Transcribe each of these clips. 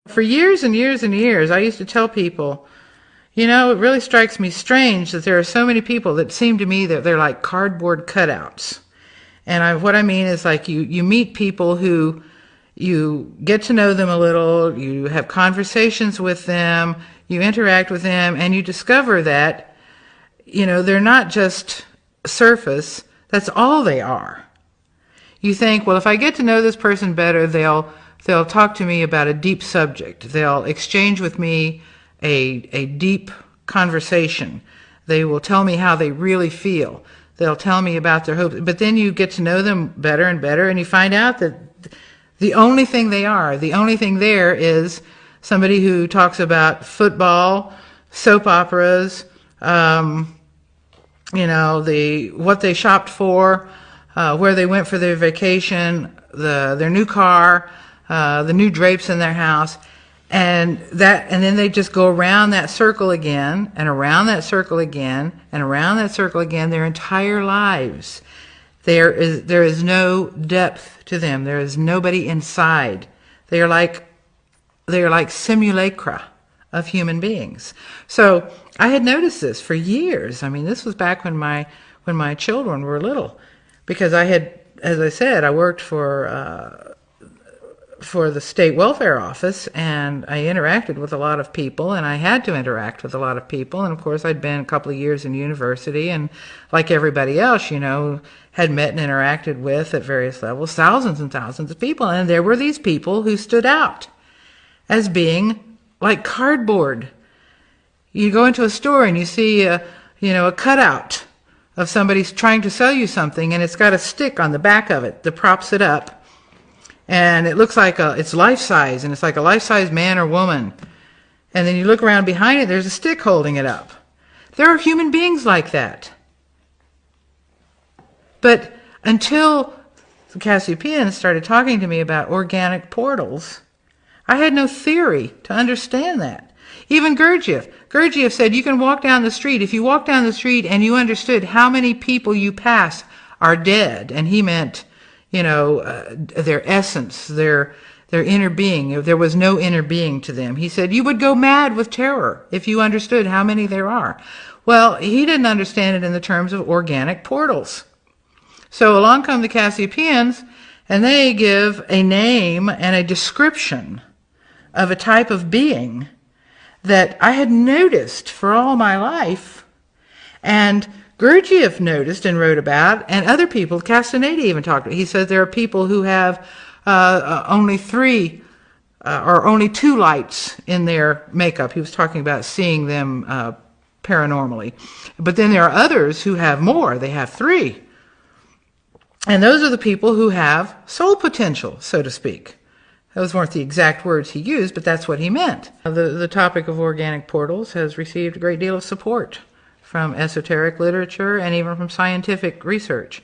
For years and years and years, I used to tell people, it really strikes me strange that there are so many people that seem to me that they're like cardboard cutouts. And what I mean is like you meet people who you get to know them a little, you have conversations with them, you interact with them, and you discover that, they're not just surface, that's all they are. You think, well, if I get to know this person better, they'll talk to me about a deep subject. They'll exchange with me a deep conversation. They will tell me how they really feel. They'll tell me about their hopes. But then you get to know them better and better, and you find out that the only thing there is somebody who talks about football, soap operas, what they shopped for, where they went for their vacation, their new car, the new drapes in their house, and then they just go around that circle again, and around that circle again, and around that circle again, their entire lives. There is no depth to them. There is nobody inside. They are like simulacra of human beings. So I had noticed this for years. I mean, this was back when my children were little, because I had, as I said, I worked for the state welfare office, and I interacted with a lot of people, and I had to interact with a lot of people. And of course, I'd been a couple of years in university, and like everybody else, had met and interacted with at various levels thousands and thousands of people. And there were these people who stood out as being like cardboard. You go into a store and you see a cutout of somebody trying to sell you something, and it's got a stick on the back of it that props it up. And it looks like it's life-size, and it's like a life-size man or woman. And then you look around behind it, there's a stick holding it up. There are human beings like that. But until the Cassiopeans started talking to me about organic portals, I had no theory to understand that. Even Gurdjieff said you can walk down the street. If you walk down the street and you understood how many people you pass are dead, and he meant, their essence, their inner being. There was no inner being to them. He said you would go mad with terror if you understood how many there are. Well, he didn't understand it in the terms of organic portals. So along come the Cassiopeans, and they give a name and a description of a type of being that I had noticed for all my life, and Gurdjieff noticed and wrote about, and other people, Castaneda even talked about. He says there are people who have only three or only two lights in their makeup. He was talking about seeing them paranormally. But then there are others who have more. They have three. And those are the people who have soul potential, so to speak. Those weren't the exact words he used, but that's what he meant. The topic of organic portals has received a great deal of support from esoteric literature and even from scientific research.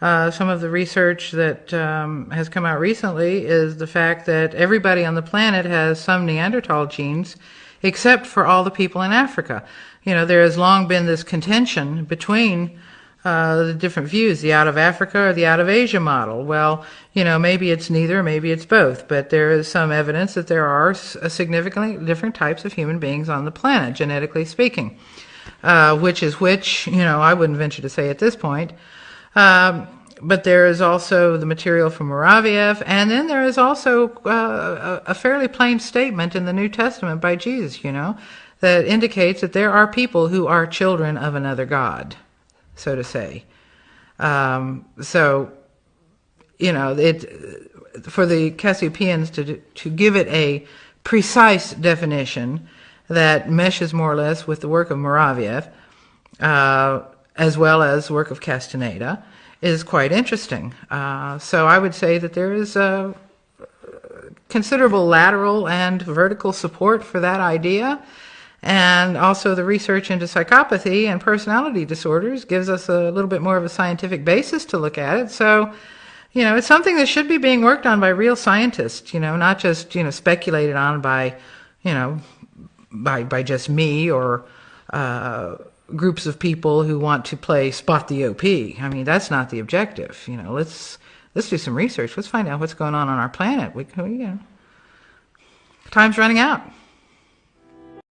Some of the research that has come out recently is the fact that everybody on the planet has some Neanderthal genes, except for all the people in Africa. There has long been this contention between the different views, the out of Africa or the out of Asia model. Well, maybe it's neither, maybe it's both, but there is some evidence that there are significantly different types of human beings on the planet, genetically speaking. Which is which, I wouldn't venture to say at this point. But there is also the material from Muraviev, and then there is also a fairly plain statement in the New Testament by Jesus, that indicates that there are people who are children of another God, so to say. For the Cassiopeans to give it a precise definition that meshes more or less with the work of Muraviev, as well as the work of Castaneda, is quite interesting. So I would say that there is considerable lateral and vertical support for that idea, and also the research into psychopathy and personality disorders gives us a little bit more of a scientific basis to look at it. So, it's something that should be being worked on by real scientists, not just, speculated on by, by just me or groups of people who want to play spot the OP. I mean, that's not the objective. Let's do some research. Let's find out what's going on our planet. Time's running out.